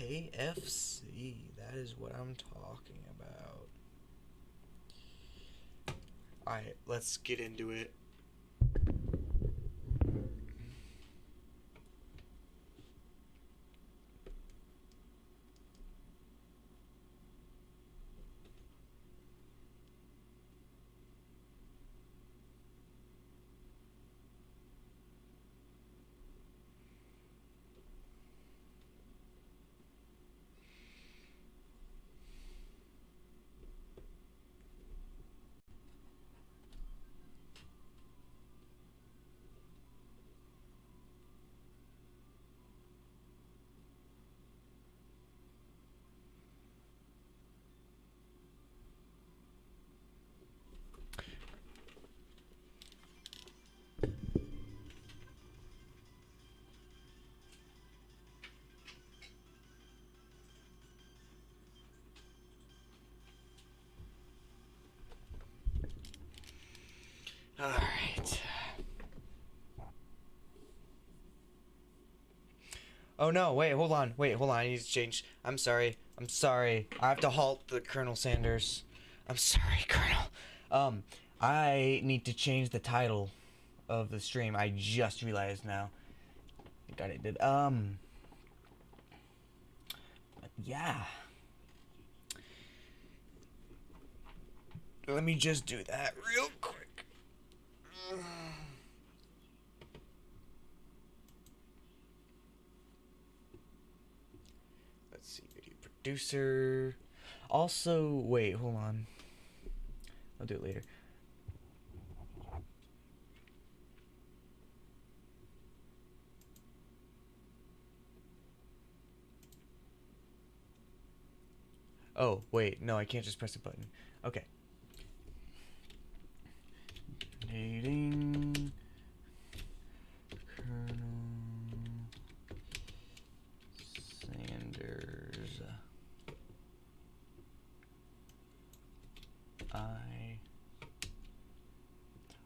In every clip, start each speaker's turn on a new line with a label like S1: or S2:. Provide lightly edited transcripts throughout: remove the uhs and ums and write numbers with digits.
S1: KFC. That is what I'm talking about. Alright, let's get into it. Alright. Oh no, wait, hold on. I need to change. I'm sorry. I have to halt the Colonel Sanders. I'm sorry, Colonel. I need to change the title of the stream. I just realized now. I got it did. Yeah. Let me just do that real quick. Let's see, video producer. Also, wait, hold on. I'll do it later. Oh, wait, no, I can't just press a button. Okay. Dating Colonel Sanders.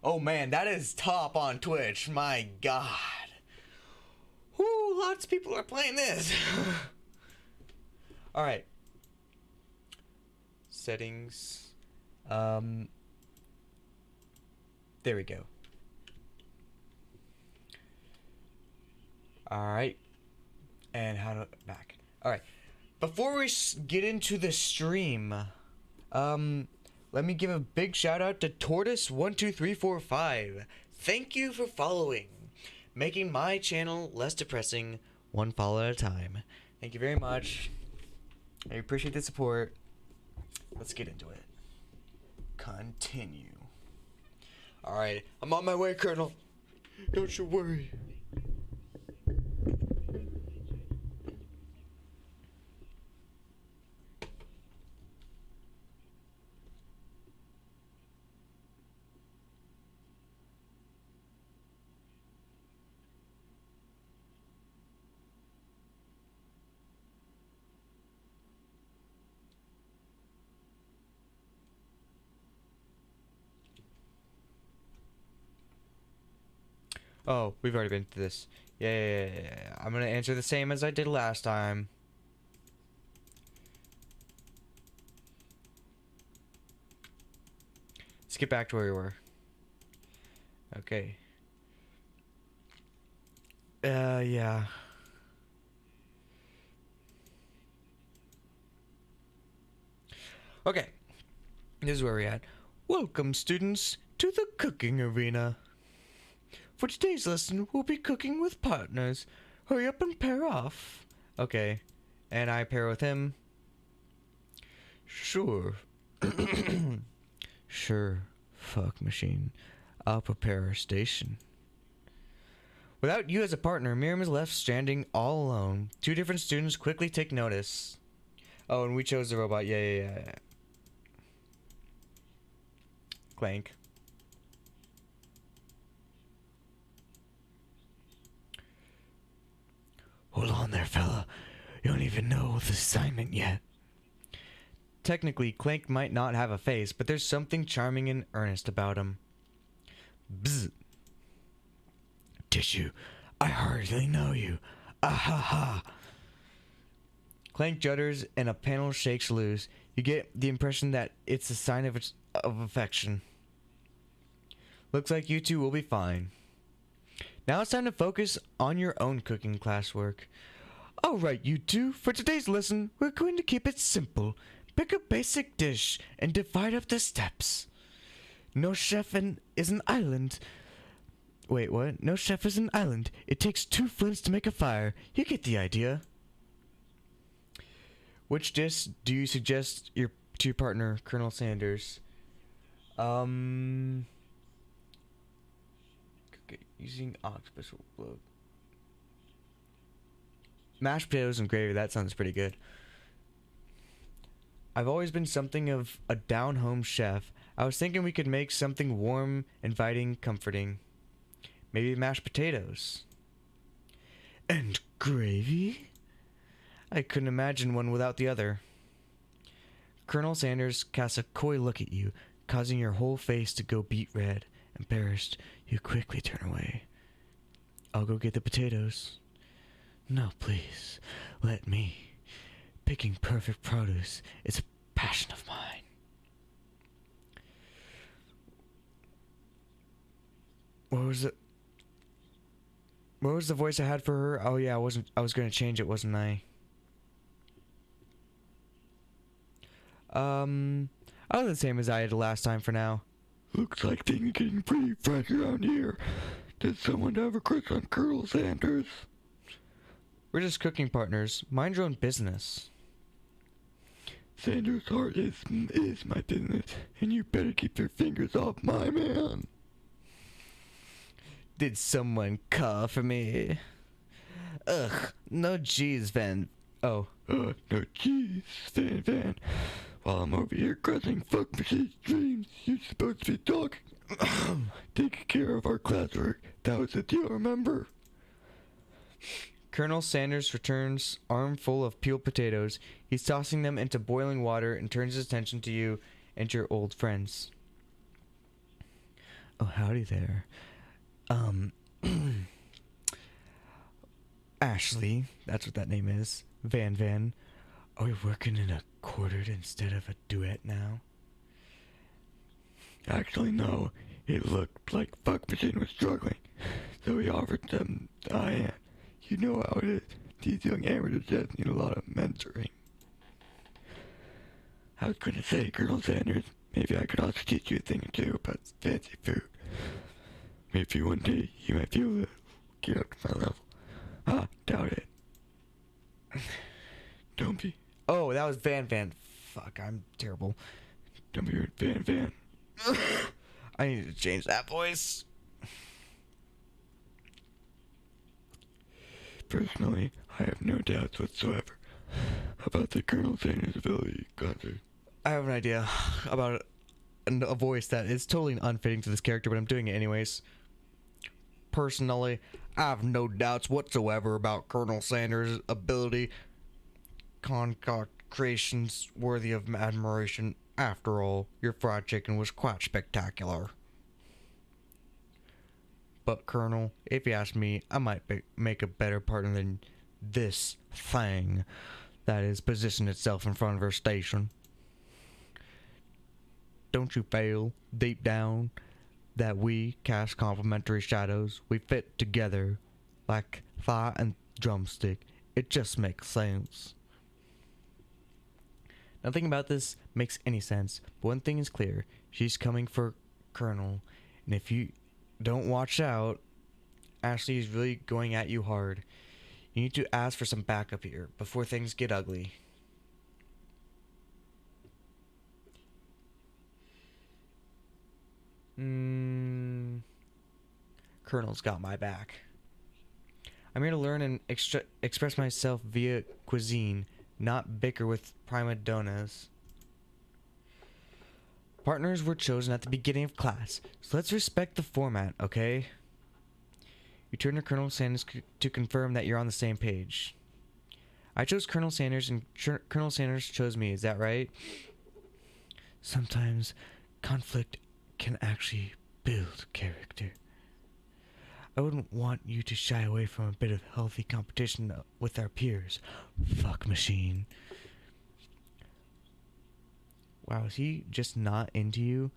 S1: Oh man, that is top on Twitch. My God. Whoo, lots of people are playing this. All right. Settings. There we go. All right. And how to back. All right. Before we get into the stream, let me give a big shout out to Tortoise12345. Thank you for following, making my channel less depressing, one follow at a time. Thank you very much. I appreciate the support. Let's get into it. Continue. Alright, I'm on my way, Colonel. Don't you worry. Oh, we've already been through this. Yeah. I'm gonna answer the same as I did last time. Let's get back to where we were. Okay. Yeah. Okay. This is where we're at. Welcome, students, to the cooking arena. For today's lesson, we'll be cooking with partners. Hurry up and pair off. Okay. And I pair with him. Sure. Sure, fuck machine. I'll prepare our station. Without you as a partner, Miriam is left standing all alone. Two different students quickly take notice. Oh, and we chose the robot. Yeah. Clank. Hold on there, fella. You don't even know the assignment yet. Technically, Clank might not have a face, but there's something charming and earnest about him. Bzz. Tissue, I hardly know you. Ah ha ha. Clank judders and a panel shakes loose. You get the impression that it's a sign of affection. Looks like you two will be fine. Now it's time to focus on your own cooking classwork. Alright, you two, for today's lesson, we're going to keep it simple. Pick a basic dish and divide up the steps. No chef is an island. Wait, what? No chef is an island. It takes 2 flints to make a fire. You get the idea. Which dish do you suggest to your partner, Colonel Sanders? Using octopus will blow. Mashed potatoes and gravy, that sounds pretty good. I've always been something of a down-home chef. I was thinking we could make something warm, inviting, comforting. Maybe mashed potatoes. And gravy? I couldn't imagine one without the other. Colonel Sanders casts a coy look at you, causing your whole face to go beet red. Embarrassed, you quickly turn away. I'll go get the potatoes. No, please, let me. Picking perfect produce is a passion of mine. What was the voice I had for her? Oh yeah, I was going to change it, wasn't I? I was the same as I had last time for now.
S2: Looks like things are getting pretty fresh around here. Did someone have a crush on Colonel Sanders?
S1: We're just cooking partners. Mind your own business.
S2: Sanders' heart is my business, and you better keep your fingers off my man.
S1: Did someone call for me? Ugh, no G's, Van. Oh.
S2: No G's, Van. While I'm over here crushing fuck machine's dreams, you're supposed to be talking. Taking care of our classwork. That was the deal, remember?
S1: Colonel Sanders returns, armful of peeled potatoes. He's tossing them into boiling water and turns his attention to you and your old friends. Oh, howdy there. Ashley, that's what that name is. Van. Are we working in a quartered instead of a duet now?
S2: Actually, no. It looked like Fuck Machine was struggling, so we offered them a hand. You know how it is. These young amateurs just need a lot of mentoring. I was going to say, Colonel Sanders, maybe I could also teach you a thing or two about fancy food. Maybe one day you might be able to get up to my level. Doubt it. Don't be.
S1: Oh, that was Van. Fuck, I'm terrible.
S2: Don't be Van.
S1: I need to change that voice.
S2: Personally, I have no doubts whatsoever about the Colonel Sanders ability concert.
S1: I have an idea about a voice that is totally unfitting to this character, but I'm doing it anyways. Personally, I have no doubts whatsoever about Colonel Sanders' ability. Concoct creations worthy of admiration. After all, your fried chicken was quite spectacular. But Colonel, if you ask me, I might make a better partner than this thing that is positioned itself in front of our station. Don't you feel, deep down, that we cast complementary shadows? We fit together like thigh and drumstick. It just makes sense. Nothing about this makes any sense, but one thing is clear. She's coming for Colonel, and if you don't watch out, Ashley is really going at you hard. You need to ask for some backup here before things get ugly. Colonel's got my back. I'm here to learn and express myself via cuisine, not bicker with prima donnas. Partners were chosen at the beginning of class, so let's respect the format, okay? You turn to Colonel Sanders to confirm that you're on the same page. I chose Colonel Sanders and Colonel Sanders chose me, is that right? Sometimes conflict can actually build character. I wouldn't want you to shy away from a bit of healthy competition with our peers. Fuck machine. Wow, is he just not into you?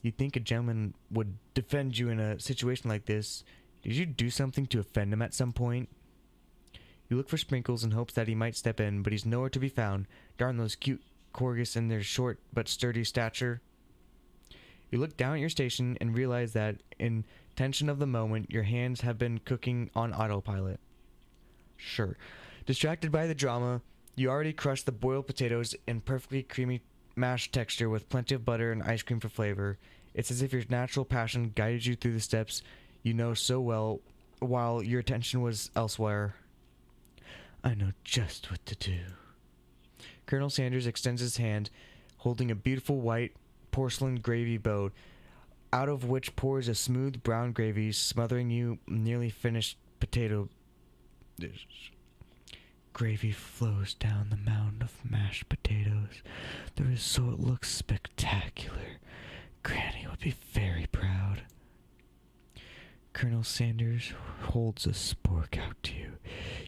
S1: You'd think a gentleman would defend you in a situation like this. Did you do something to offend him at some point? You look for Sprinkles in hopes that he might step in, but he's nowhere to be found. Darn those cute Corgis and their short but sturdy stature. You look down at your station and realize that, in tension of the moment, your hands have been cooking on autopilot. Sure. Distracted by the drama, you already crushed the boiled potatoes in perfectly creamy mashed texture with plenty of butter and ice cream for flavor. It's as if your natural passion guided you through the steps you know so well, while your attention was elsewhere. I know just what to do. Colonel Sanders extends his hand, holding a beautiful white porcelain gravy boat, out of which pours a smooth brown gravy, smothering you nearly finished potato dish. Gravy flows down the mound of mashed potatoes. The result looks spectacular. Granny would be very proud. Colonel Sanders holds a spork out to you.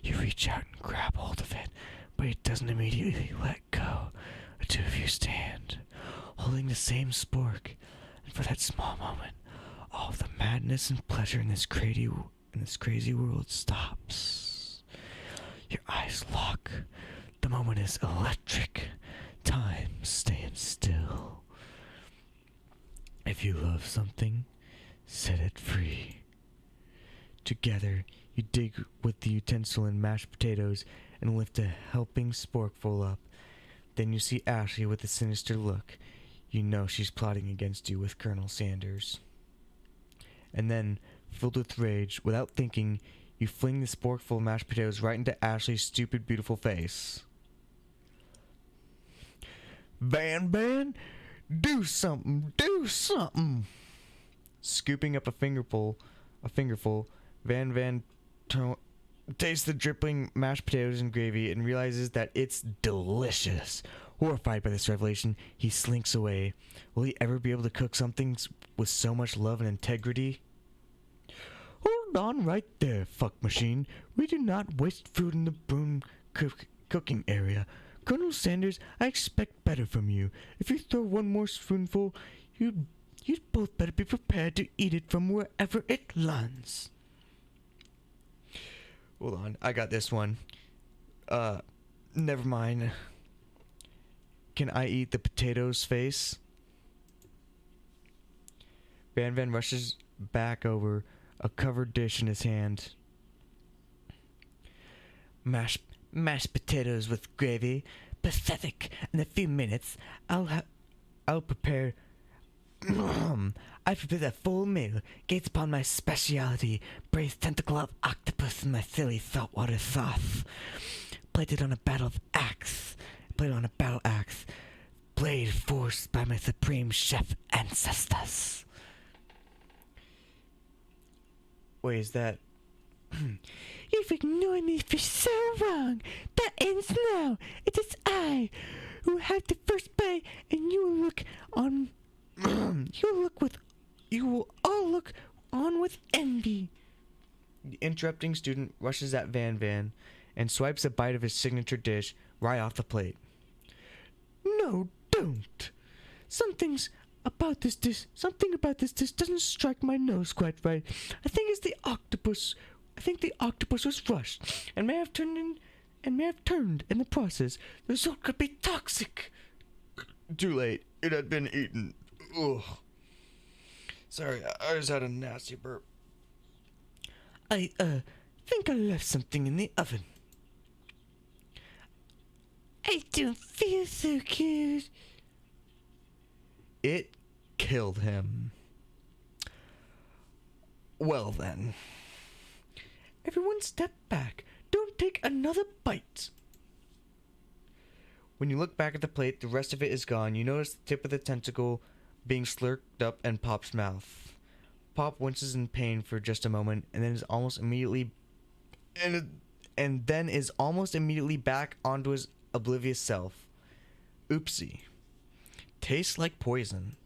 S1: You reach out and grab hold of it, but it doesn't immediately let go. The two of you stand, holding the same spork, and for that small moment, all the madness and pleasure in this crazy world stops. Your eyes lock. The moment is electric. Time stands still. If you love something, set it free. Together, you dig with the utensil and mashed potatoes and lift a helping sporkful up. Then you see Ashley with a sinister look. You know she's plotting against you with Colonel Sanders. And then, filled with rage, without thinking, you fling the sporkful of mashed potatoes right into Ashley's stupid, beautiful face. Van, do something, do something! Scooping up a fingerful, Van tastes the dripping mashed potatoes and gravy and realizes that it's delicious. Horrified by this revelation, he slinks away. Will he ever be able to cook something with so much love and integrity? Hold on right there, fuck machine. We do not waste food in the broom cooking area. Colonel Sanders, I expect better from you. If you throw one more spoonful, you'd both better be prepared to eat it from wherever it lands. Hold on, I got this one. Never mind. Can I eat the potatoes face? Van rushes back over, a covered dish in his hand. Mashed potatoes with gravy. Pathetic. In a few minutes, I'll prepare... I prepared a full meal, gates upon my speciality, braised tentacle of octopus in my silly saltwater sauce, plated on a battle axe, blade forced by my supreme chef ancestors. Wait, is that... You've ignored me for so long. That ends now. It is I who have the first bite, and you will look on... You will all look on with envy. The interrupting student rushes at Van and swipes a bite of his signature dish right off the plate. No, don't. Something about this dish doesn't strike my nose quite right. I think the octopus was rushed and may have turned in the process. The result could be toxic. Too late. It had been eaten. Ugh. Sorry, I just had a nasty burp. I think I left something in the oven. I don't feel so good. It killed him. Well then. Everyone step back. Don't take another bite. When you look back at the plate, the rest of it is gone. You notice the tip of the tentacle being slurped up in Pop's mouth. Pop winces in pain for just a moment, and then is almost immediately back onto his oblivious self. Oopsie. Tastes like poison.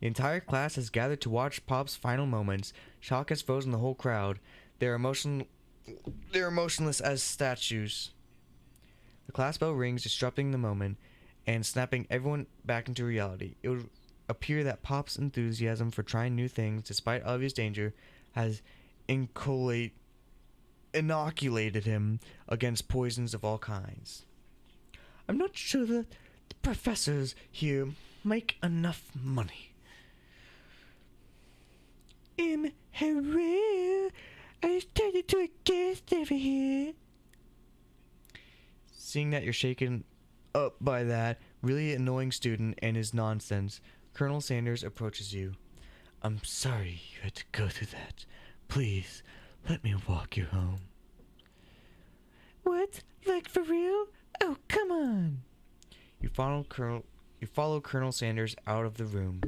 S1: The entire class has gathered to watch Pop's final moments. Shock has frozen the whole crowd. They're motionless as statues. The class bell rings, disrupting the moment and snapping everyone back into reality. It would appear that Pop's enthusiasm for trying new things, despite obvious danger, has inoculated him against poisons of all kinds. I'm not sure that the professors here make enough money. Hello. I was talking to a guest over here. Seeing that you're shaken up by that really annoying student and his nonsense, Colonel Sanders approaches you. I'm sorry you had to go through that. Please, let me walk you home. What? Like for real? Oh, come on. You follow Colonel Sanders out of the room.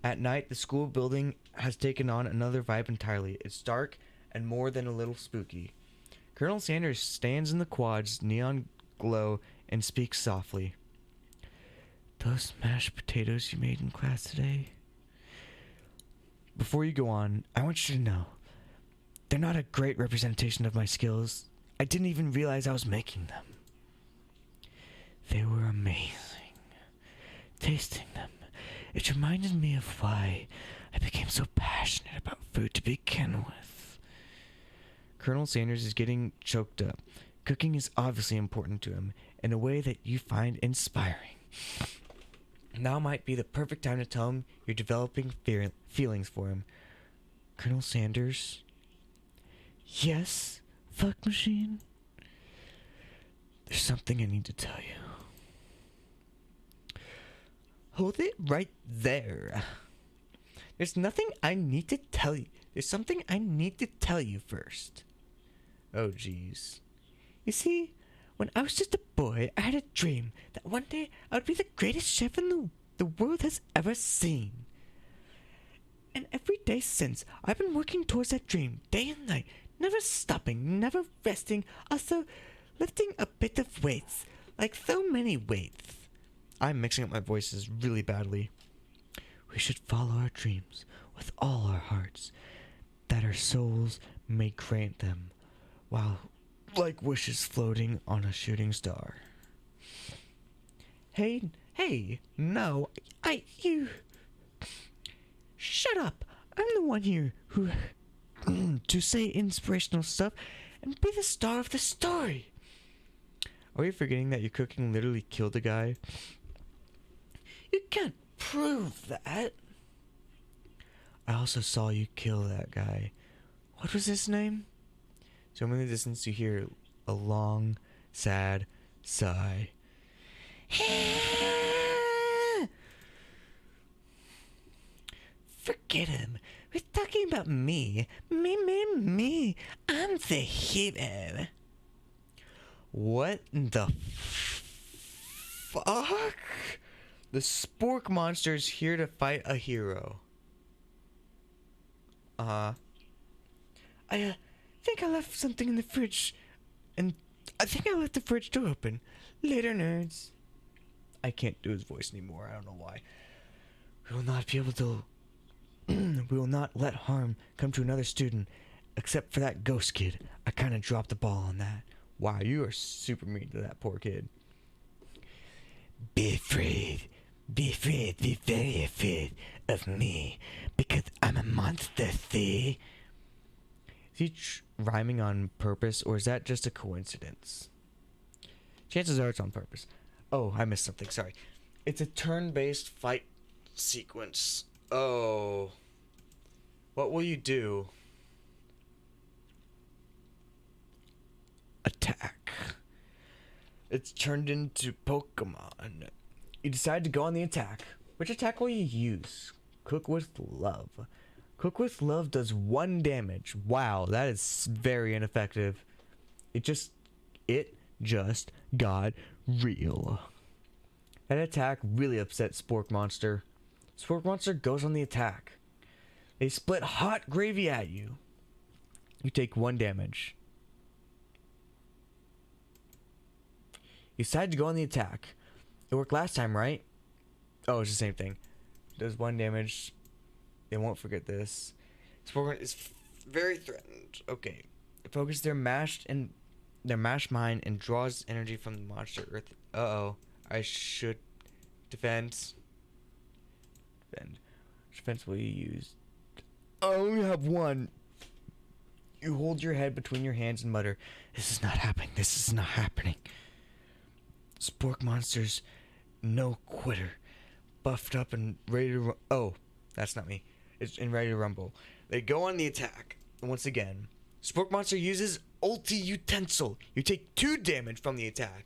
S1: At night, the school building has taken on another vibe entirely. It's dark and more than a little spooky. Colonel Sanders stands in the quad's neon glow and speaks softly. Those mashed potatoes you made in class today? Before you go on, I want you to know, they're not a great representation of my skills. I didn't even realize I was making them. They were amazing. Tasting them, it reminded me of why I became so passionate about food to begin with. Colonel Sanders is getting choked up. Cooking is obviously important to him in a way that you find inspiring. Now might be the perfect time to tell him you're developing feelings for him. Colonel Sanders? Yes, fuck machine? There's something I need to tell you. Hold it right there. There's nothing I need to tell you. There's something I need to tell you first. Oh, jeez. You see, when I was just a boy, I had a dream that one day I would be the greatest chef the world has ever seen. And every day since, I've been working towards that dream, day and night, never stopping, never resting, also lifting a bit of weights, like so many weights. I'm mixing up my voices really badly. We should follow our dreams with all our hearts, that our souls may grant them, while like wishes floating on a shooting star. Hey, no, you... Shut up! I'm the one here who... to say inspirational stuff and be the star of the story. Are you forgetting that your cooking literally killed a guy? You can't prove that. I also saw you kill that guy. What was his name? So in the distance you hear a long, sad sigh. Forget him. We're talking about me. Me. I'm the hero. What the fuck? The Spork Monster's here to fight a hero. I think I left something in the fridge. And I think I left the fridge door open. Later, nerds. I can't do his voice anymore. I don't know why. We will not be able to... we will not let harm come to another student. Except for that ghost kid. I kind of dropped the ball on that. Wow, you are super mean to that poor kid. Be afraid. Be very afraid of me. Because I'm a monster, see? Is he rhyming on purpose, or is that just a coincidence? Chances are it's on purpose. Oh, I missed something, sorry. It's a turn-based fight sequence. Oh. What will you do? Attack. It's turned into Pokemon. You decide to go on the attack. Which attack will you use? Cook with Love. Cook with Love does 1 damage. Wow, that is very ineffective. It just got real. That attack really upset Spork Monster. Spork Monster goes on the attack. They split hot gravy at you. You take 1 damage. You decide to go on the attack. It worked last time, right? Oh, it's the same thing. Does 1 damage. They won't forget this. Sporkmon is very threatened. Okay. Focus their mashed mind and draws energy from the monster earth. Uh-oh. I should defend. Defense will you use? I only have one. You hold your head between your hands and mutter, "This is not happening. This is not happening." Spork monsters, no quitter. Buffed up and ready to oh, that's not me. It's in ready to rumble. They go on the attack. Once again, Spork monster uses ulti utensil. You take 2 damage from the attack.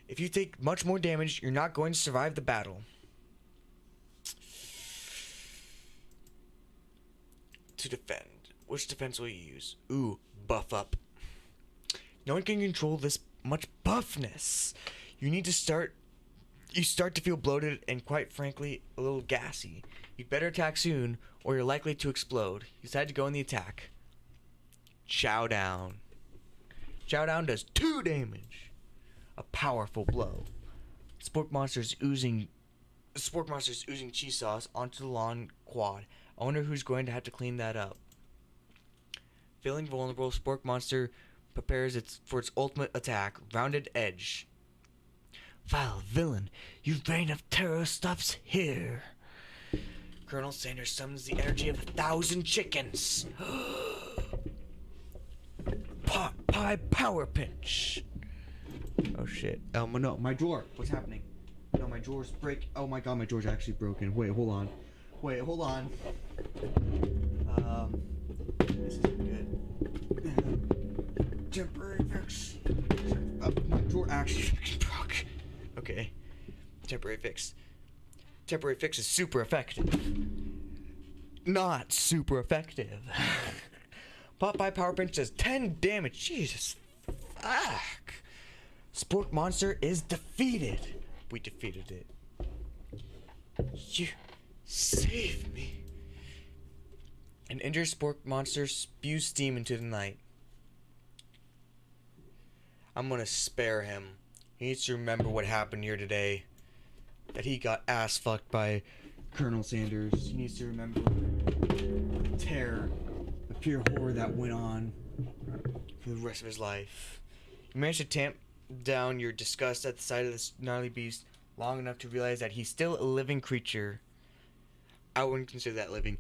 S1: If you take much more damage, you're not going to survive the battle. To defend, which defense will you use? Ooh, buff up. No one can control this much buffness. You start to feel bloated and, quite frankly, a little gassy. You'd better attack soon, or you're likely to explode. You decide to go in the attack. Chow down. Chow down does 2 damage. A powerful blow. Spork monster's oozing cheese sauce onto the lawn quad. I wonder who's going to have to clean that up. Feeling vulnerable, Spork monster prepares for its ultimate attack, Rounded Edge. Vile villain, your reign of terror stops here. Colonel Sanders summons the energy of 1,000 chickens. Pot pie power pinch. Oh shit. No, my drawer. What's happening? No, my drawer's break. Oh my god, my drawer's actually broken. Wait, hold on. This isn't good. Temporary fix. My drawer actually broke. Okay. Temporary fix. Temporary fix is super effective. Not super effective. Popeye Power Pinch does 10 damage. Jesus. Fuck. Spork monster is defeated. We defeated it. You save me. An injured Spork monster spews steam into the night. I'm gonna spare him. He needs to remember what happened here today. That he got ass fucked by Colonel Sanders. He needs to remember the terror, the pure horror that went on for the rest of his life. You managed to tamp down your disgust at the sight of this gnarly beast long enough to realize that he's still a living creature. I wouldn't consider that living.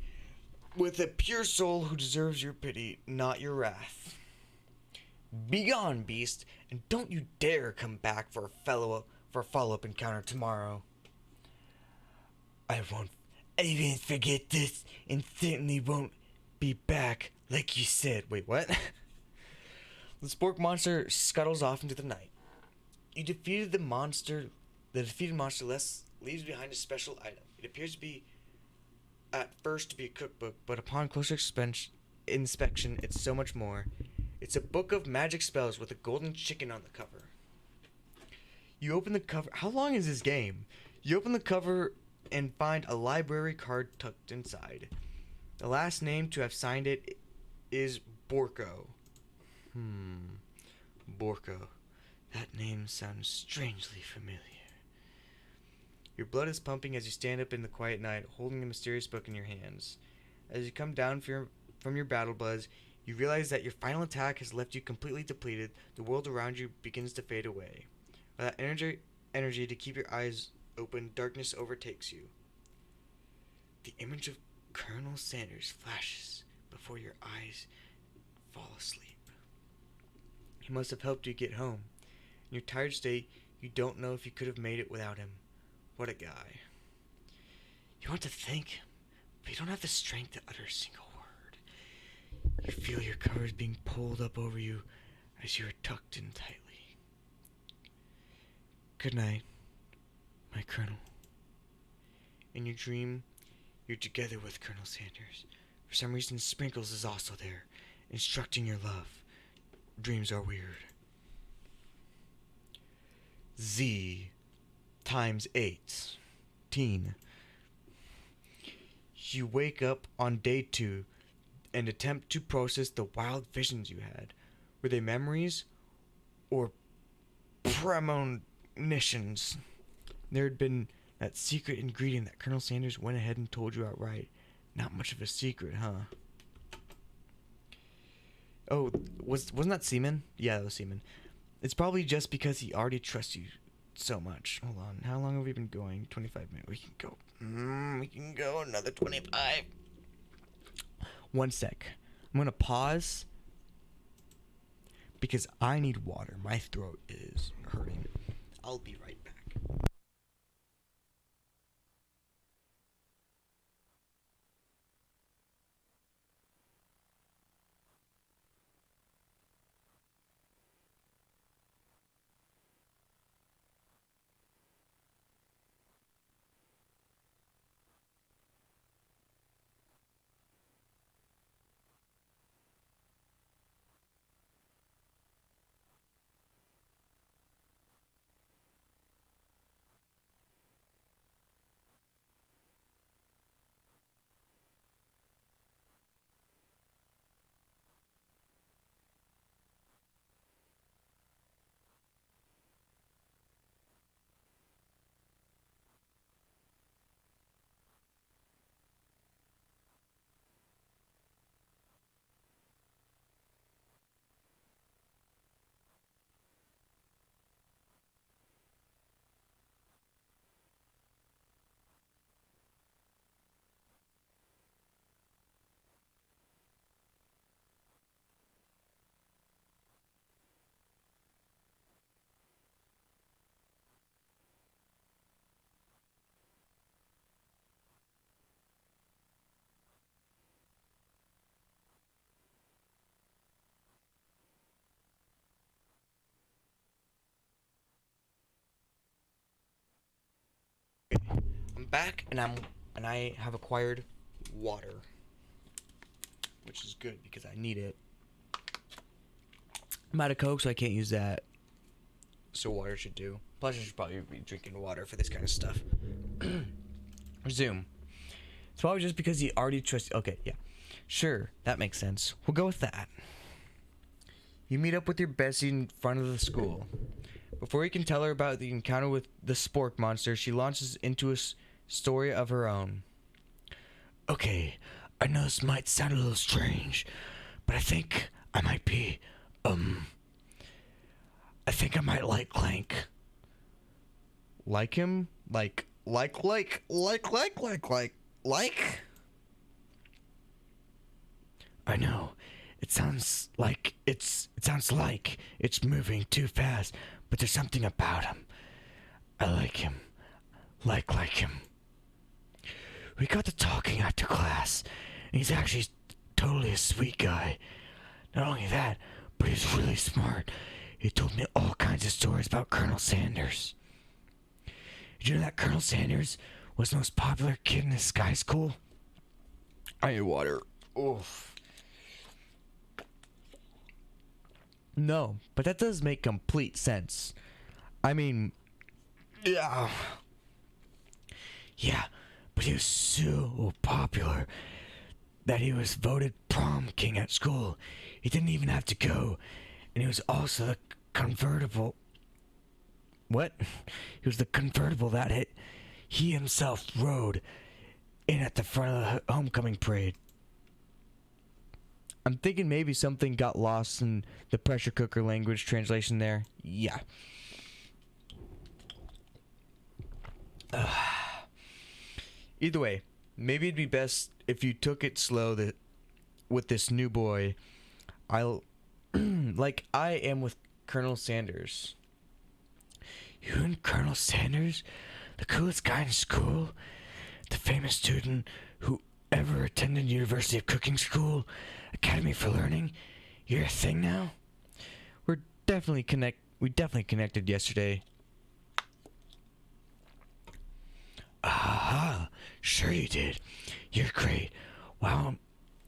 S1: With a pure soul who deserves your pity, not your wrath. Begone, beast, and don't you dare come back for a follow-up encounter tomorrow. I won't even forget this, and certainly won't be back like you said. Wait, what? The Spork monster scuttles off into the night. You defeated the monster. The defeated monster leaves behind a special item. It appears to be, at first, to be a cookbook, but upon closer inspection, it's so much more. It's a book of magic spells with a golden chicken on the cover. You open the cover. How long is this game? You open the cover and find a library card tucked inside. The last name to have signed it is Borko. Borko. That name sounds strangely familiar. Your blood is pumping as you stand up in the quiet night, holding the mysterious book in your hands. As you come down from your battle buzz, you realize that your final attack has left you completely depleted. The world around you begins to fade away. Without energy to keep your eyes open, darkness overtakes you. The image of Colonel Sanders flashes before your eyes fall asleep. He must have helped you get home. In your tired state, you don't know if you could have made it without him. What a guy. You want to thank him, but you don't have the strength to utter a single word. You feel your covers being pulled up over you as you are tucked in tightly. Good night, my Colonel. In your dream, you're together with Colonel Sanders. For some reason, Sprinkles is also there, instructing your love. Dreams are weird. Z times 8. Teen. You wake up on day 2 and attempt to process the wild visions you had. Were they memories or premonitions? There had been that secret ingredient that Colonel Sanders went ahead and told you outright. Not much of a secret, huh? Oh, wasn't that semen? Yeah, that was semen. It's probably just because he already trusts you so much. Hold on. How long have we been going? 25 minutes. We can go. We can go another 25. One sec. I'm gonna pause because I need water. My throat is hurting. I'll be right back. I'm back, and I have acquired water, which is good because I need it. I'm out of Coke, so I can't use that. So water should do. Plus, I should probably be drinking water for this kind of stuff. Resume. It's probably just because he already trusts. Okay, yeah, sure, that makes sense. We'll go with that. You meet up with your bestie in front of the school. Before you can tell her about the encounter with the spork monster, she launches into a story of her own. Okay, I know this might sound a little strange, but I think I might be, I think I might like Clank. Like him? Like? I know. It sounds like it's moving too fast, but there's something about him. I like him. Like him. We got to talking after class, and he's actually totally a sweet guy. Not only that, but he's really smart. He told me all kinds of stories about Colonel Sanders. Did you know that Colonel Sanders was the most popular kid in this high school? I need water. Oof. No, but that does make complete sense. I mean, yeah. Yeah, but he was so popular that he was voted prom king at school. He didn't even have to go. And he was also the convertible. What? He was the convertible that he himself rode in at the front of the homecoming parade. I'm thinking maybe something got lost in the pressure cooker language translation there. Yeah. Either way, maybe it'd be best if you took it slow with this new boy. I'll like I am with Colonel Sanders. You and Colonel Sanders? The coolest guy in school? The famous student who ever attended University of Cooking School? Academy for Learning? You're a thing now? We definitely connected yesterday. Aha, sure you did. You're great. Wow,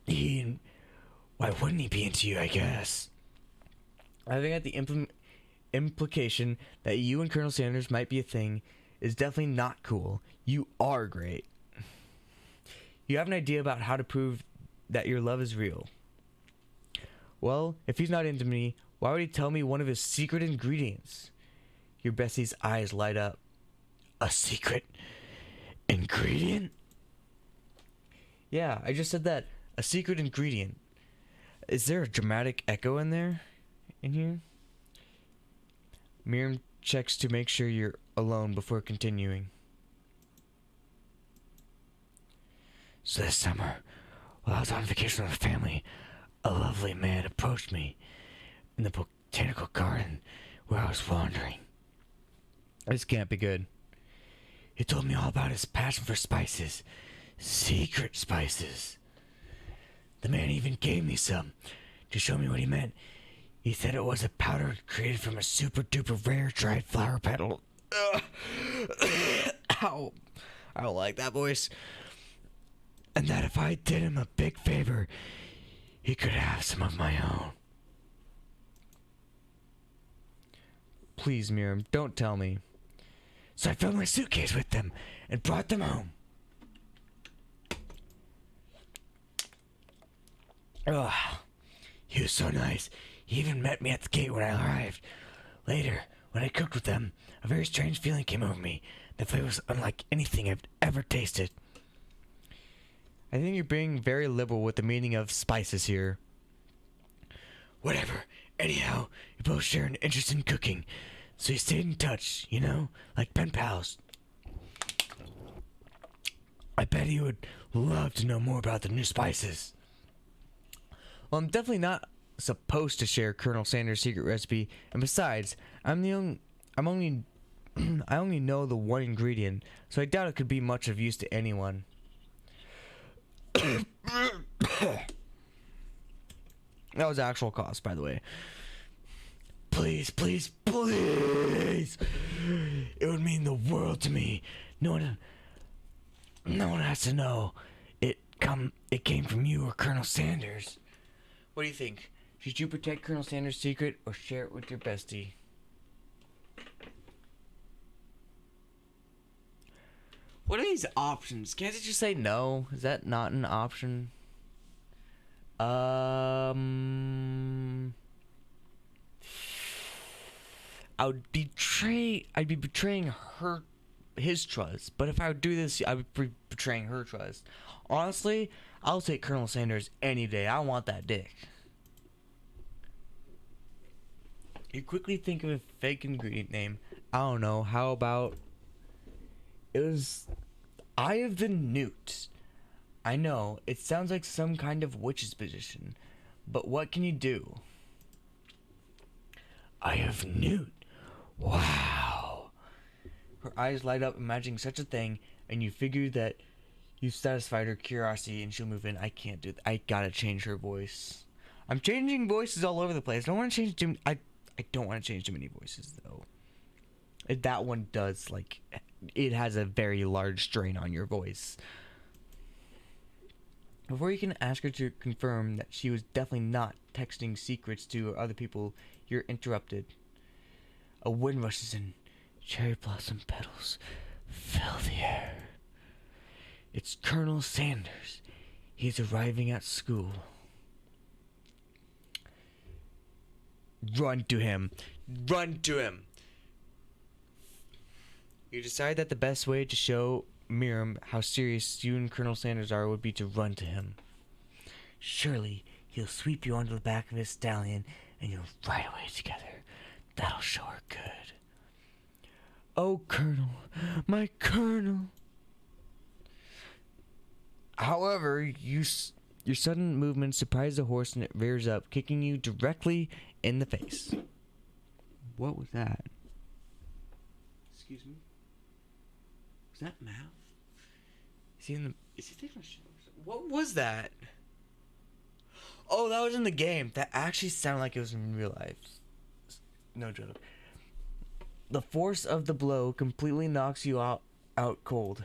S1: why wouldn't he be into you, I guess? I think that the implication that you and Colonel Sanders might be a thing is definitely not cool. You are great. You have an idea about how to prove that your love is real. Well, if he's not into me, why would he tell me one of his secret ingredients? Your bestie's eyes light up. A secret ingredient? Yeah, I just said that. A secret ingredient. Is there a dramatic echo in there? In here? Miriam checks to make sure you're alone before continuing. So this summer, while I was on vacation with my family, a lovely man approached me in the botanical garden where I was wandering. This can't be good. He told me all about his passion for spices. Secret spices. The man even gave me some to show me what he meant. He said it was a powder created from a super duper rare dried flower petal. Ow. I don't like that voice. And that if I did him a big favor, he could have some of my own. Please, Miriam, don't tell me. So I filled my suitcase with them and brought them home. Ugh. He was so nice. He even met me at the gate when I arrived. Later, when I cooked with them, a very strange feeling came over me. The flavor was unlike anything I've ever tasted. I think you're being very liberal with the meaning of spices here. Whatever. Anyhow, you both share an interest in cooking, so you stayed in touch, you know, like pen pals. I bet he would love to know more about the new spices. Well, I'm definitely not supposed to share Colonel Sanders' secret recipe, and besides, I only know the one ingredient, so I doubt it could be much of use to anyone. That was actual cost, by the way. Please, please, please! It would mean the world to me. No one has to know it came from you or Colonel Sanders. What do you think? Should you protect Colonel Sanders' secret or share it with your bestie? What are these options? Can't it just say no? Is that not an option? I'd be betraying his trust. But if I would do this, I would be betraying her trust. Honestly, I'll take Colonel Sanders any day. I want that dick. You quickly think of a fake ingredient name. I don't know. How about... It was Eye of the Newt. I know, it sounds like some kind of witch's position, but what can you do? Eye of Newt. Wow. Her eyes light up imagining such a thing, and you figure that you've satisfied her curiosity and she'll move in. I can't do that. I gotta change her voice. I'm changing voices all over the place. I don't want to change I don't want to change too many voices, though. That one does, like... It has a very large strain on your voice. Before you can ask her to confirm that she was definitely not texting secrets to other people, you're interrupted. A wind rushes in. Cherry blossom petals fill the air. It's Colonel Sanders. He's arriving at school. Run to him. Run to him. You decide that the best way to show Miriam how serious you and Colonel Sanders are would be to run to him. Surely he'll sweep you onto the back of his stallion and you'll ride away together. That'll show her good. Oh, Colonel, my Colonel. However, your sudden movement surprises the horse and it rears up, kicking you directly in the face. What was that? Excuse me? Is that Mav? Is he taking a shower? What was that? Oh, that was in the game. That actually sounded like it was in real life. No joke. The force of the blow completely knocks you out cold.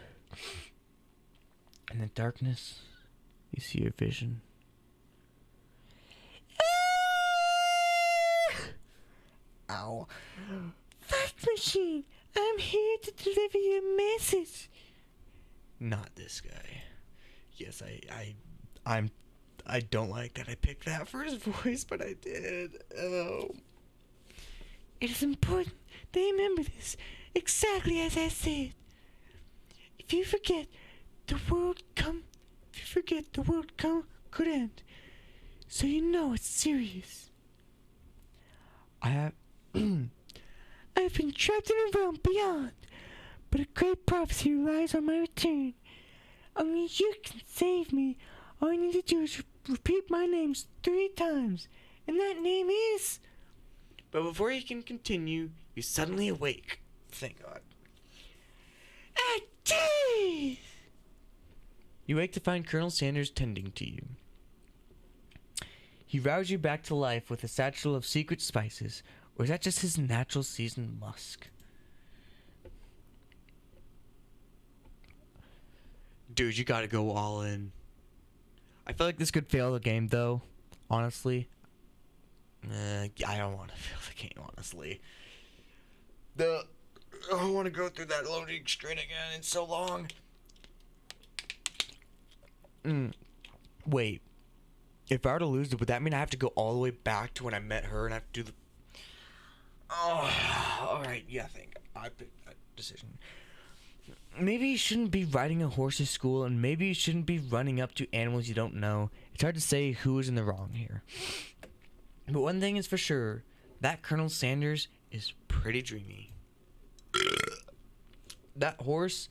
S1: In the darkness, you see your vision. Ow. Fact machine! I'm here to deliver you a message. Not this guy. Yes, I don't like that I picked that for his voice, but I did. Oh. It is important that you remember this, exactly as I said. If you forget, the world could end.
S3: so you know it's serious. I have I've been trapped in a realm beyond, but a great prophecy relies on my return. Only you can save me. All I need to do is repeat my names 3 times, and that name is...
S1: But before he can continue, you suddenly awake. Thank God.
S3: Jeez!
S1: You wake to find Colonel Sanders tending to you. He roused you back to life with a satchel of secret spices, or is that just his natural seasoned musk? Dude, you gotta go all in. I feel like this could fail the game, though. Honestly. I don't want to fail the game, honestly. I don't want to go through that loading screen again. It's so long. Wait. If I were to lose it, would that mean I have to go all the way back to when I met her and I have to do the... Oh, alright, yeah, I picked that decision. Maybe you shouldn't be riding a horse to school, and maybe you shouldn't be running up to animals you don't know. It's hard to say who is in the wrong here. But one thing is for sure, that Colonel Sanders is pretty dreamy. That horse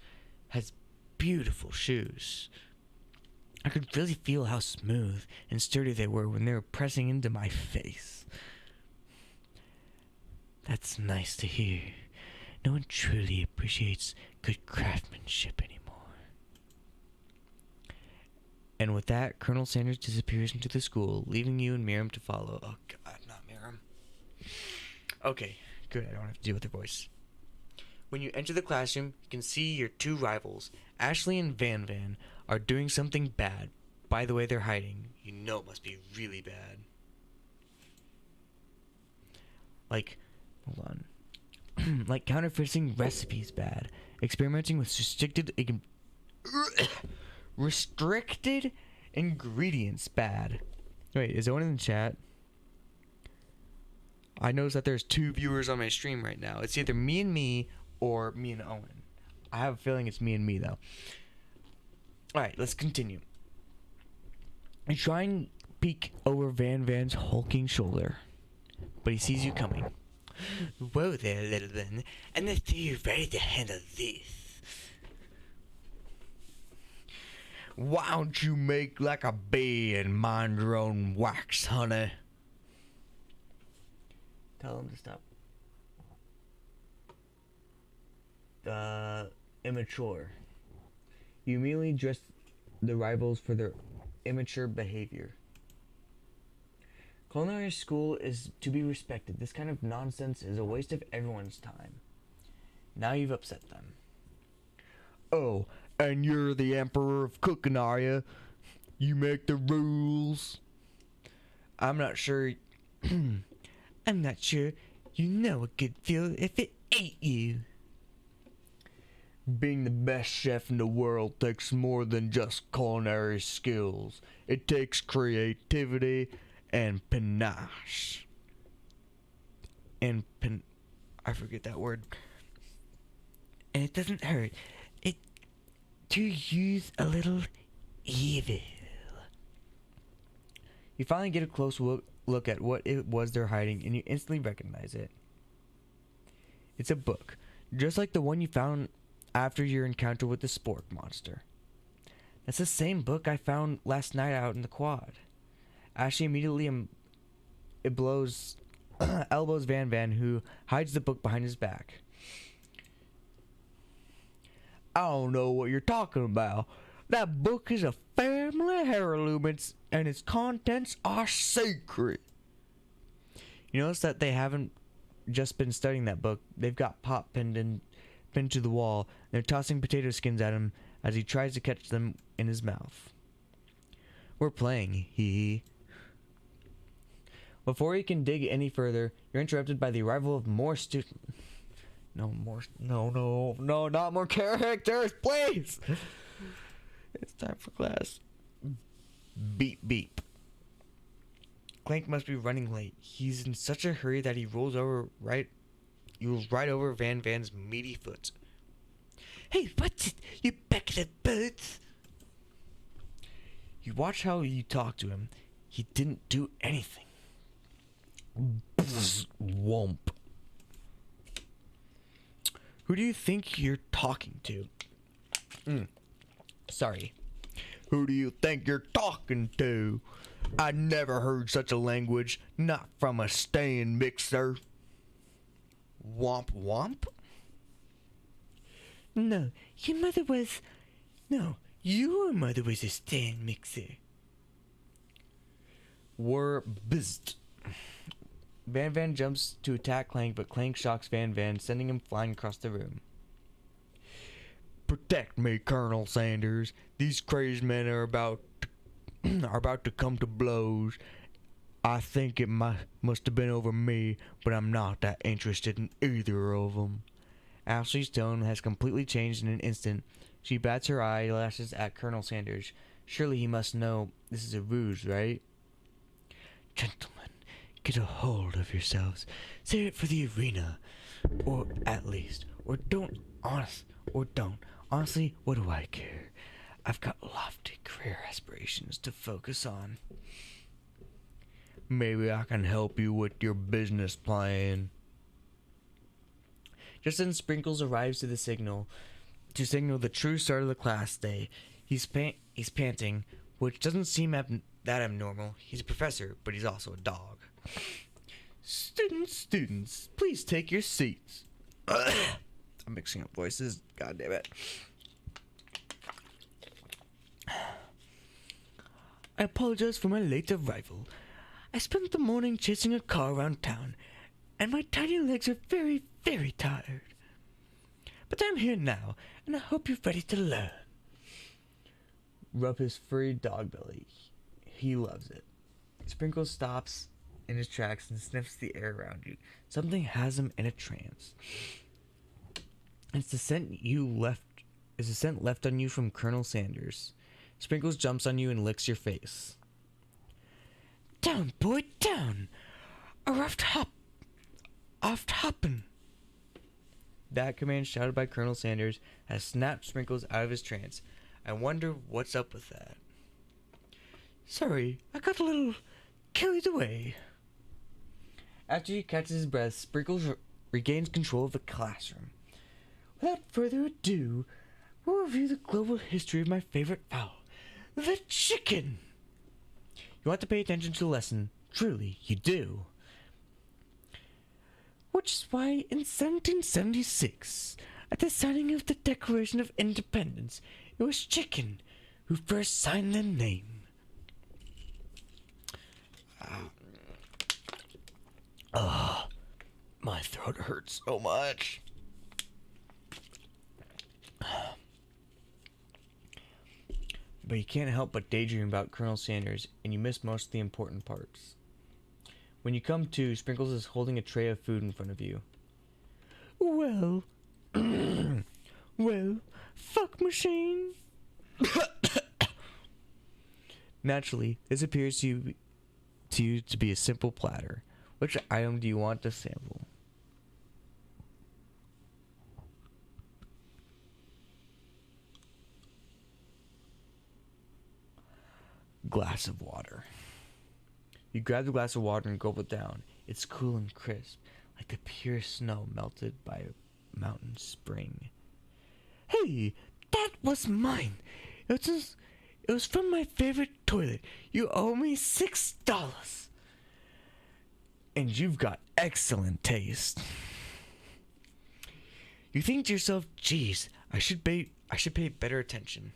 S1: has beautiful shoes. I could really feel how smooth and sturdy they were when they were pressing into my face. That's nice to hear. No one truly appreciates good craftsmanship anymore. And with that, Colonel Sanders disappears into the school, leaving you and Miriam to follow. Oh God, not Miriam. Okay, good, I don't have to deal with her voice. When you enter the classroom, you can see your 2 rivals, Ashley and Van Van, are doing something bad. By the way they're hiding, you know it must be really bad. Like, hold on. Like counterfeiting recipes bad. Experimenting with restricted ingredients bad. Wait, is there one in the chat? I noticed that there's 2 viewers on my stream right now. It's either me and me or me and Owen. I have a feeling it's me and me though. Alright, let's continue. You try and peek over Van Van's hulking shoulder, but he sees you coming. Whoa there, little one. I'm not sure you're ready to handle this. Why don't you make like a bee and mind your own wax, honey? Tell him to stop. Immature. You immediately address the rivals for their immature behavior. Culinary school is to be respected. This kind of nonsense is a waste of everyone's time. Now you've upset them. Oh, and you're the emperor of cooking, are you? You make the rules. I'm not sure. I'm not sure. You know it could feel if it ate you. Being the best chef in the world takes more than just culinary skills. It takes creativity and panache. I forget that word. And it doesn't hurt. It to use a little evil. You finally get a close look at what it was they're hiding, and you instantly recognize it. It's a book, just like the one you found after your encounter with the spork monster. That's the same book I found last night out in the quad. Ashley immediately elbows Van Van, who hides the book behind his back. I don't know what you're talking about. That book is a family heirloom, and its contents are sacred. You notice that they haven't just been studying that book. They've got Pop pinned to the wall. They're tossing potato skins at him as he tries to catch them in his mouth. We're playing, hee hee. Before you can dig any further, you're interrupted by the arrival of more students. No, not more characters, please! It's time for class. Beep, beep. Clank must be running late. He's in such a hurry that he rolls right over Van Van's meaty foot. Hey, what's it, you bucket of birds? You watch how you talk to him. He didn't do anything. Womp. Who do you think you're talking to? Sorry. Who do you think you're talking to? I never heard such a language. Not from a stand mixer. Womp womp?
S3: No, your mother was a stand mixer.
S1: Were bizzed. Van Van jumps to attack Clank, but Clank shocks Van Van, sending him flying across the room. Protect me, Colonel Sanders. These crazed men are about to come to blows. I think it must have been over me, but I'm not that interested in either of them. Ashley's tone has completely changed in an instant. She bats her eyelashes at Colonel Sanders. Surely he must know this is a ruse, right?
S3: Gentlemen, get a hold of yourselves. Save it for the arena. Or at least. Or don't. Honestly, what do I care? I've got lofty career aspirations to focus on.
S1: Maybe I can help you with your business plan. Just then Sprinkles arrives to signal the true start of the class day. He's panting, which doesn't seem that abnormal. He's a professor, but he's also a dog. Students, please take your seats. I'm mixing up voices. God damn it.
S3: I apologize for my late arrival. I spent the morning chasing a car around town, and my tiny legs are very, very tired. But I'm here now, and I hope you're ready to learn.
S1: Rub his furry dog belly. He loves it. Sprinkles stops in his tracks and sniffs the air around you. Something has him in a trance. It's the scent left on you from Colonel Sanders. Sprinkles jumps on you and licks your face.
S3: Down, boy, down! Off hoppin'.
S1: That command shouted by Colonel Sanders has snapped Sprinkles out of his trance. I wonder what's up with that.
S3: Sorry, I got a little carried away.
S1: After he catches his breath, Sprinkles regains control of the classroom.
S3: Without further ado, we'll review the global history of my favorite fowl, the chicken.
S1: You want to pay attention to the lesson. Truly, you do.
S3: Which is why in 1776, at the signing of the Declaration of Independence, it was Chicken who first signed the name.
S1: My throat hurts so much. But you can't help but daydream about Colonel Sanders, and you miss most of the important parts. When you come to, Sprinkles is holding a tray of food in front of you.
S3: Well, fuck machine.
S1: Naturally, this appears to you to be a simple platter. Which item do you want to sample? Glass of water. You grab the glass of water and gulp it down. It's cool and crisp, like the pure snow melted by a mountain spring.
S3: Hey, that was mine. It was from my favorite toilet. You owe me $6.
S1: And you've got excellent taste. You think to yourself, geez, I should pay better attention.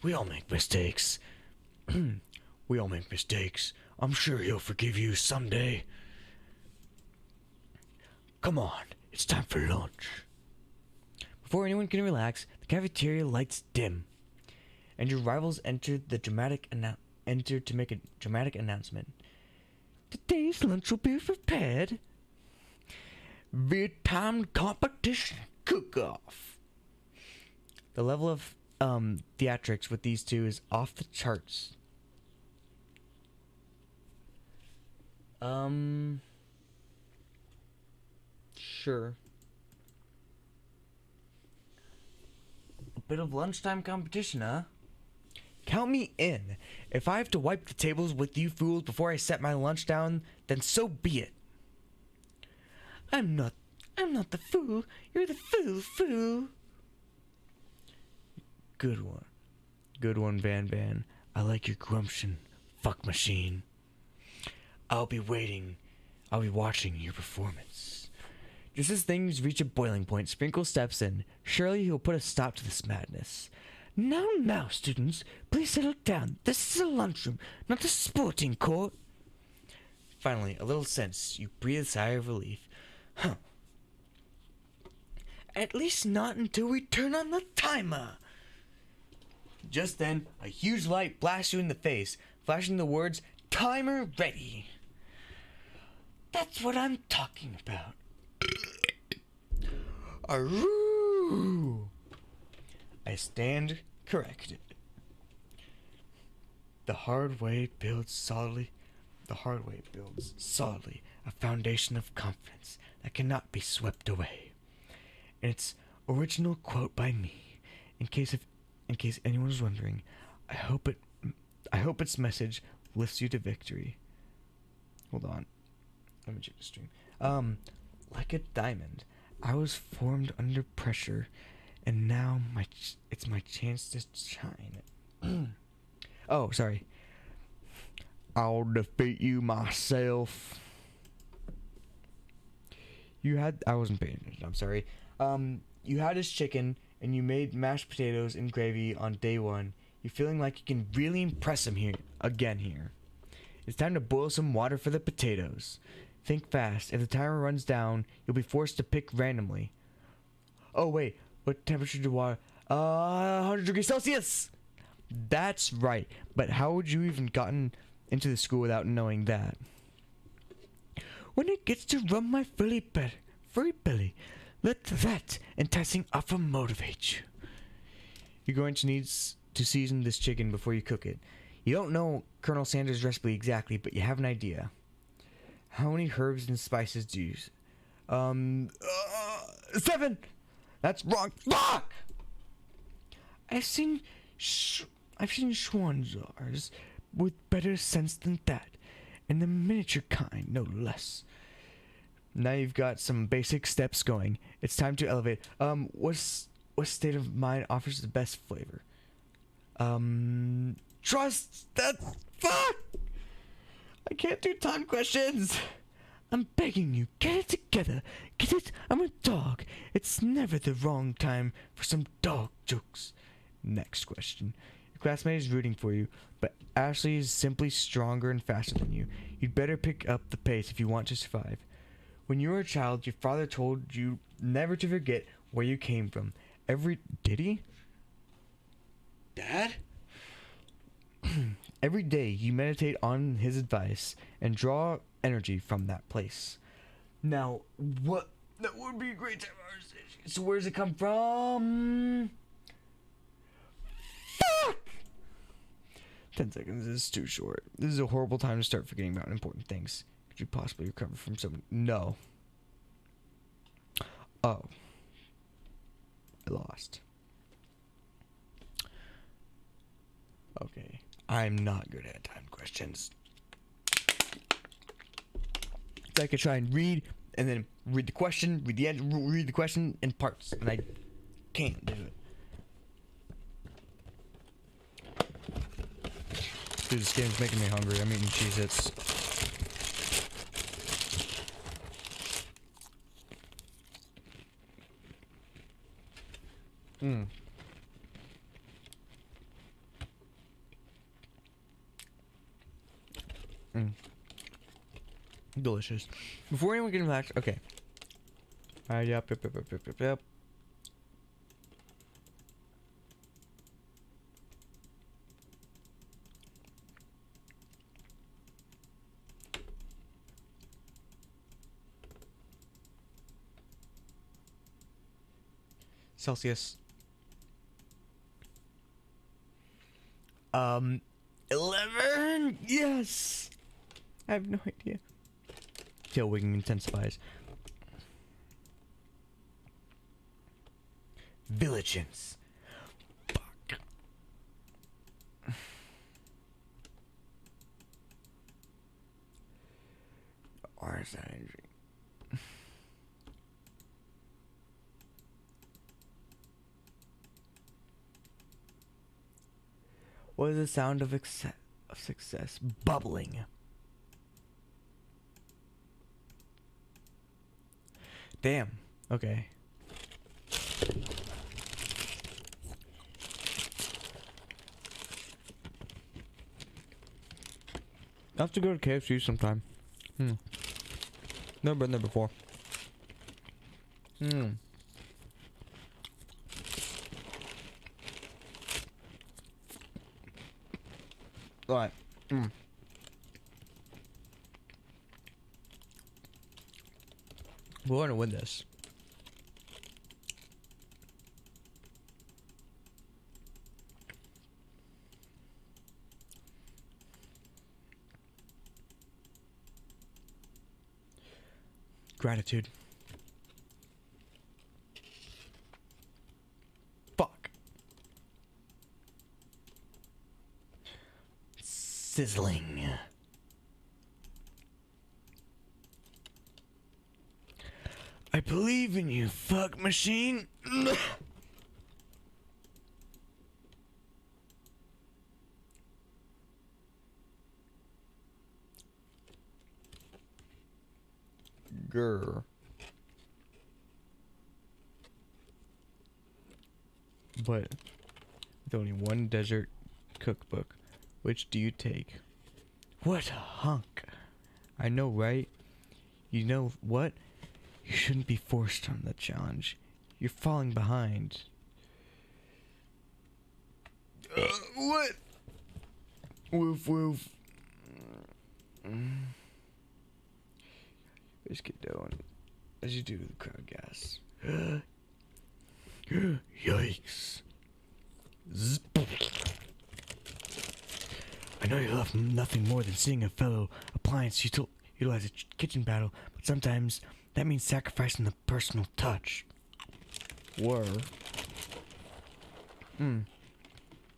S3: We all make mistakes.
S1: We all make mistakes. I'm sure he'll forgive you someday.
S3: Come on, it's time for lunch.
S1: Before anyone can relax, the cafeteria lights dim, and your rivals enter to make a dramatic announcement.
S3: Today's lunch will be prepared.
S1: Timed competition cook-off. The level of theatrics with these two is off the charts. Sure. A bit of lunchtime competition, huh? Count me in. If I have to wipe the tables with you fools before I set my lunch down, then so be it.
S3: I'm not the fool. You're the fool.
S1: Good one. Good one, Van Van. I like your gumption, fuck machine. I'll be watching your performance. Just as things reach a boiling point, Sprinkle steps in. Surely he'll put a stop to this madness.
S3: Now, students, please settle down. This is a lunchroom, not a sporting court.
S1: Finally, a little sense. You breathe a sigh of relief. Huh.
S3: At least not until we turn on the timer.
S1: Just then, a huge light blasts you in the face, flashing the words, "Timer ready."
S3: That's what I'm talking about.
S1: Aroo! I stand corrected. The hard way builds solidly a foundation of confidence that cannot be swept away. And its original quote by me, in case anyone was wondering, I hope its message lifts you to victory. Hold on. Let me check the stream. Like a diamond, I was formed under pressure, and now it's my chance to shine. Oh, sorry. I'll defeat you myself. I wasn't paying attention, I'm sorry. You had his chicken, and you made mashed potatoes and gravy on day one. You're feeling like you can really impress him here. It's time to boil some water for the potatoes. Think fast. If the timer runs down, you'll be forced to pick randomly. Oh, wait. What temperature do water? 100 degrees Celsius! That's right. But how would you even gotten into the school without knowing that?
S3: When it gets to run my furry belly, let that enticing offer motivate you.
S1: You're going to need to season this chicken before you cook it. You don't know Colonel Sanders' recipe exactly, but you have an idea. How many herbs and spices do you use? 7! That's wrong. Fuck!
S3: I've seen Schwanzars with better sense than that, and the miniature kind, no less.
S1: Now you've got some basic steps going. It's time to elevate. What state of mind offers the best flavor? Trust that. Fuck! I can't do time questions.
S3: I'm begging you, get it together. Get it? I'm a dog. It's never the wrong time for some dog jokes.
S1: Next question. Your classmate is rooting for you, but Ashley is simply stronger and faster than you. You'd better pick up the pace if you want to survive. When you were a child, your father told you never to forget where you came from. Did he?
S3: Dad?
S1: Every day you meditate on his advice and draw energy from that place. Now, that would be a great time. So where does it come from? Fuck! 10 seconds is too short. This is a horrible time to start forgetting about important things. Could you possibly recover from someone? No. Oh. I lost. Okay. I'm not good at time questions. I could try and read, and then read the question, read the end, read the question in parts, and I can't do it. Dude, this game's making me hungry. I'm eating Cheez-Its. Delicious. Before anyone can relax, okay. Yep. Celsius. 11? Yes! I have no idea. Tail wigging intensifies. Villagins. Fuck. Why is that injury? What is the sound of success? Bubbling. Damn. Okay. I have to go to KFC sometime. Never been there before. Alright. We're going to win this. Gratitude. Fuck. Sizzling. I believe in you, fuck machine. Grr. But with only one desert cookbook, which do you take? What a hunk. I know, right? You know what? You shouldn't be forced on the challenge. You're falling behind. What? Woof woof. Just get down as you do the crowd gas. Yikes. Zip. I know you love nothing more than seeing a fellow appliance utilize a kitchen battle, but sometimes that means sacrificing the personal touch. You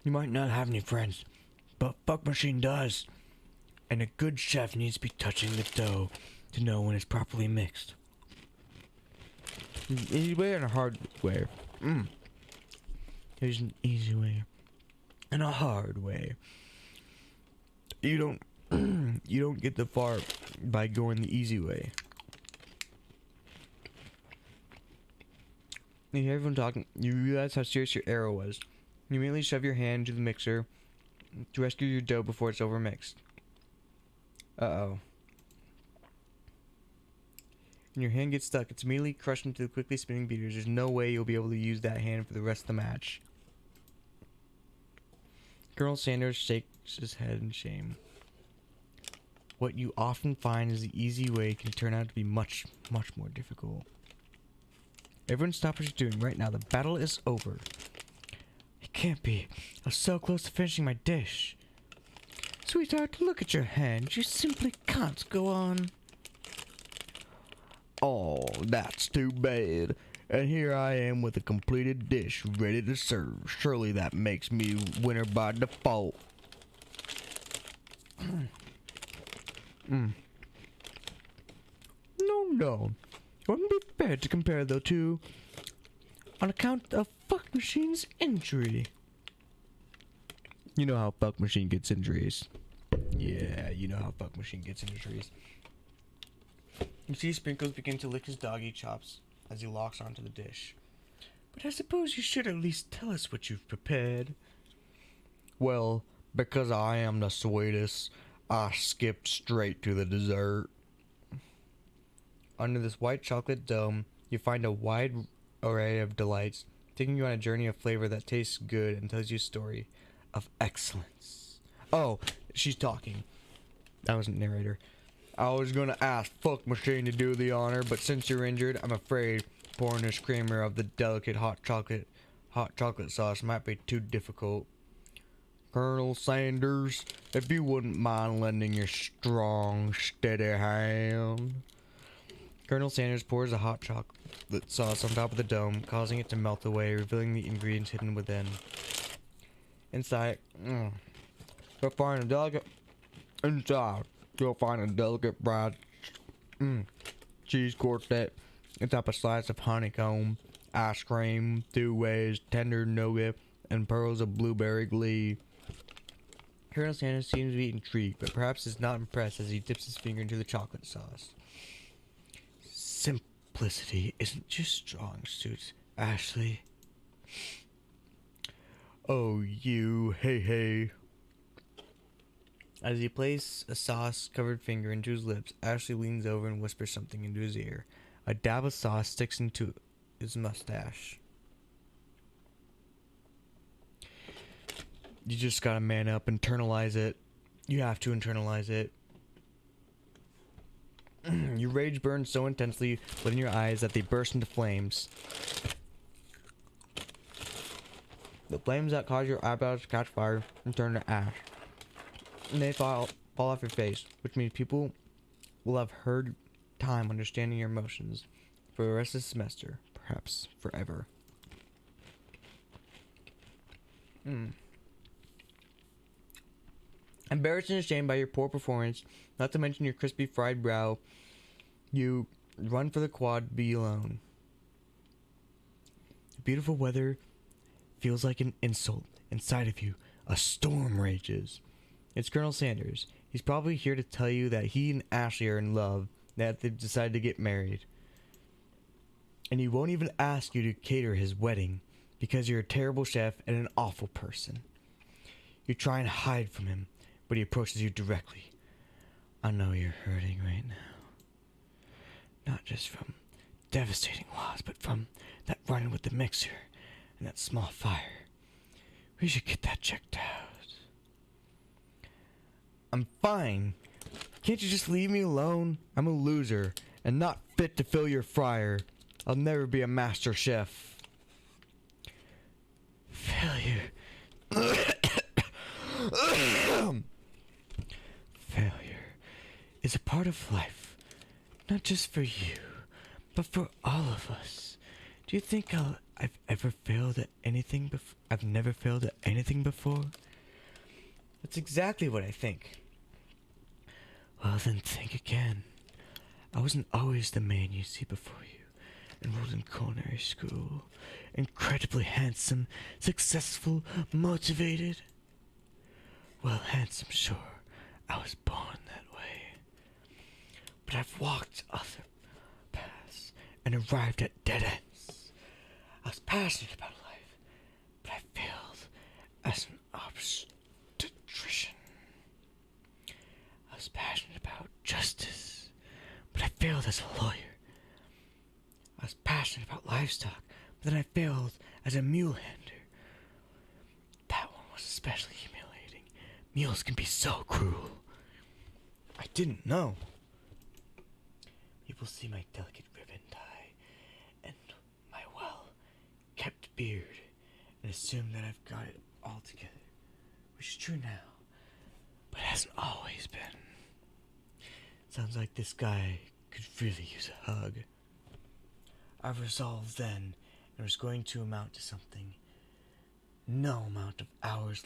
S1: might not have any friends, but Fuck Machine does. And a good chef needs to be touching the dough to know when it's properly mixed. Easy way and a hard way. There's an easy way and a hard way. You don't get the far by going the easy way. You hear everyone talking, you realize how serious your error was. You immediately shove your hand into the mixer to rescue your dough before it's overmixed. Uh-oh. When your hand gets stuck, it's immediately crushed into the quickly spinning beaters. There's no way you'll be able to use that hand for the rest of the match. Colonel Sanders shakes his head in shame. What you often find is the easy way can turn out to be much, much more difficult. Everyone stop what you're doing right now. The battle is over. It can't be. I was so close to finishing my dish. Sweetheart, look at your hand. You simply can't go on. Oh, that's too bad. And here I am with a completed dish ready to serve. Surely that makes me winner by default. No. It wouldn't be fair to compare the two on account of Fuck Machine's injury. You know how Fuck Machine gets injuries. Yeah, you know how Fuck Machine gets injuries. You see Sprinkles begin to lick his doggy chops as he locks onto the dish. But I suppose you should at least tell us what you've prepared. Well, because I am the sweetest, I skipped straight to the dessert. Under this white chocolate dome, you find a wide array of delights, taking you on a journey of flavor that tastes good and tells you a story of excellence. Oh, she's talking. That wasn't narrator. I was gonna ask Fuck Machine to do the honor, but since you're injured, I'm afraid pouring this creamer of the delicate hot chocolate sauce might be too difficult. Colonel Sanders, if you wouldn't mind lending your strong, steady hand. Colonel Sanders pours the hot chocolate sauce on top of the dome, causing it to melt away, revealing the ingredients hidden within. Inside, you'll find a delicate fried cheese quartet, a top of slice of honeycomb, ice cream, 2 ways, tender nougat, and pearls of blueberry glee. Colonel Sanders seems to be intrigued, but perhaps is not impressed as he dips his finger into the chocolate sauce. Simplicity isn't your strong suit, Ashley. Oh, you, hey. As he places a sauce-covered finger into his lips, Ashley leans over and whispers something into his ear. A dab of sauce sticks into his mustache. You just gotta man up, internalize it. You have to internalize it. Your rage burns so intensely within your eyes that they burst into flames. The flames that cause your eyebrows to catch fire and turn to ash. And they fall off your face, which means people will have heard time understanding your emotions for the rest of the semester, perhaps forever. Embarrassed and ashamed by your poor performance, not to mention your crispy fried brow, you run for the quad to be alone. The beautiful weather feels like an insult. Inside of you, a storm rages. It's Colonel Sanders. He's probably here to tell you that he and Ashley are in love, that they've decided to get married. And he won't even ask you to cater his wedding because you're a terrible chef and an awful person. You try and hide from him, but he approaches you directly. I know you're hurting right now. Not just from devastating loss, but from that run with the mixer and that small fire. We should get that checked out. I'm fine. Can't you just leave me alone? I'm a loser and not fit to fill your fryer. I'll never be a master chef. Failure. Failure is a part of life, not just for you, but for all of us. Do you think I've ever failed at anything before? I've never failed at anything before? That's exactly what I think. Well, then think again. I wasn't always the man you see before you, enrolled in culinary school, incredibly handsome, successful, motivated. Well, handsome, sure. I was born that way. But I've walked other paths and arrived at dead ends. I was passionate about life, but I failed as an obstetrician. I was passionate about justice, but I failed as a lawyer. I was passionate about livestock, but then I failed as a mule handler. That one was especially humiliating. Mules can be so cruel. I didn't know. People see my delicate ribbon tie and my well-kept beard and assume that I've got it all together, which is true now, but hasn't always been. Sounds like this guy could really use a hug. I resolved then it was going to amount to something. No amount of hours,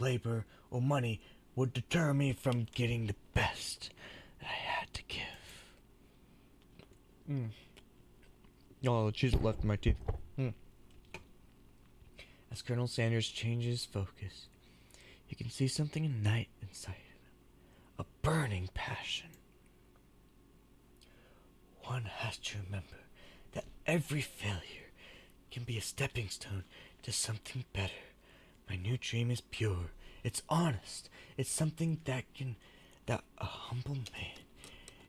S1: labor, or money would deter me from getting the best that I had to give. Oh, the cheese left in my teeth. As Colonel Sanders changes focus, you can see something ignite inside of him. A burning passion. One has to remember that every failure can be a stepping stone to something better. My new dream is pure. It's honest. It's something that a humble man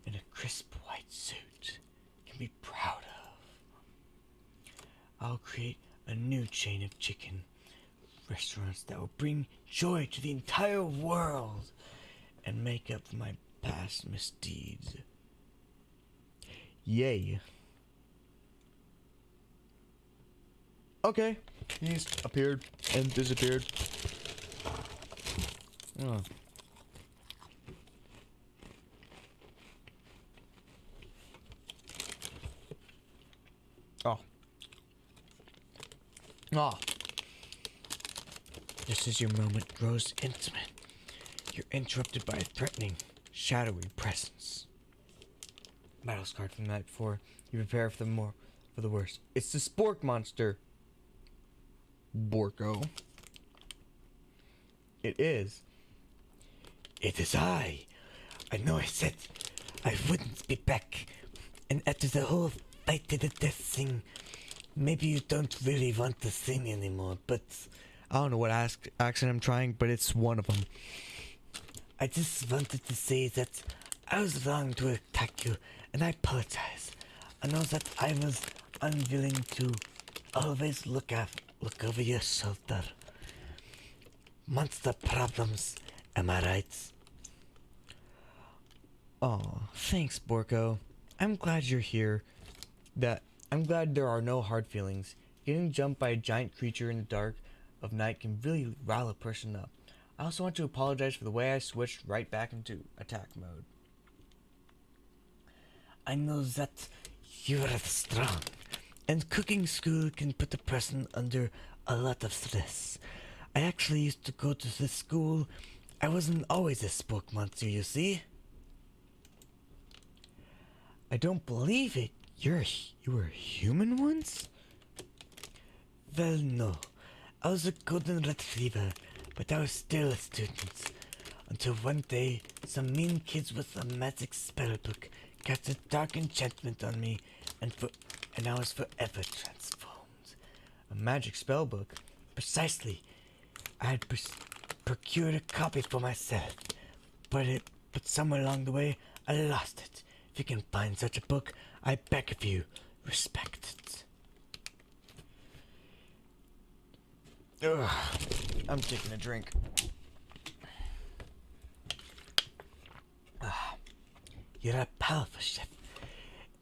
S1: in a crisp white suit can be proud of. I'll create a new chain of chicken restaurants that will bring joy to the entire world and make up for my past misdeeds. Yay. Okay, he's appeared and disappeared. Oh. Just as your moment grows intimate, you're interrupted by a threatening, shadowy presence. battle scarred from the night before. You prepare for the worst. It's the Spork monster. Borko. It is.
S3: It is I. I know I said I wouldn't be back. And after the whole fight to the death thing, maybe you don't really want to sing anymore, but
S1: I don't know what accent I'm trying, but it's one of them.
S3: I just wanted to say that I was wrong to attack you, and I apologize. I know that I was unwilling to always look over your shoulder. Monster problems, am I right?
S1: Oh, thanks, Borko. I'm glad you're here. I'm glad there are no hard feelings. Getting jumped by a giant creature in the dark of night can really rile a person up. I also want to apologize for the way I switched right back into attack mode.
S3: I know that you are strong, and cooking school can put a person under a lot of stress. I actually used to go to this school. I wasn't always a spook monster, you see.
S1: I don't believe it. You were human once?
S3: Well, no. I was a golden retriever, but I was still a student. Until one day, some mean kids with a magic spellbook cast a dark enchantment on me, and I was forever transformed.
S1: A magic spell book?
S3: Precisely. I had procured a copy for myself, but somewhere along the way, I lost it. If you can find such a book, I beg of you, respect it.
S1: Ugh, I'm taking a drink.
S3: You're a powerful chef,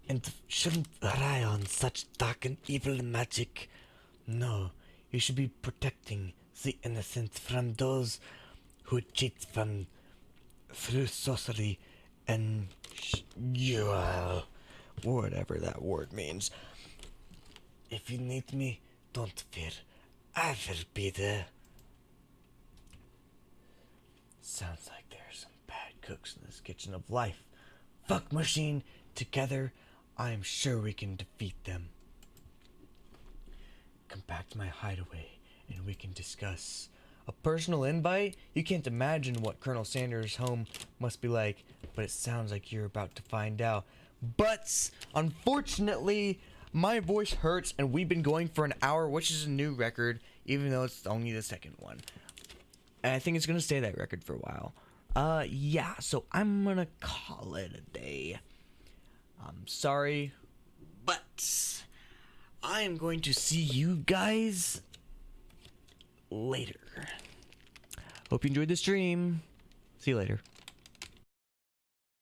S3: and shouldn't rely on such dark and evil magic. No, you should be protecting the innocent from those who cheat through sorcery and
S1: whatever that word means.
S3: If you need me, don't fear. I will be there.
S1: Sounds like there's some bad cooks in this kitchen of life. Fuck machine, together, I am sure we can defeat them. Come back to my hideaway and we can discuss. A personal invite? You can't imagine what Colonel Sanders' home must be like, but it sounds like you're about to find out. But, unfortunately, my voice hurts and we've been going for an hour, which is a new record, even though it's only the second one. And I think it's going to stay that record for a while. Yeah, so I'm going to call it a day. I'm sorry, but I am going to see you guys later. Hope you enjoyed the stream. See you later.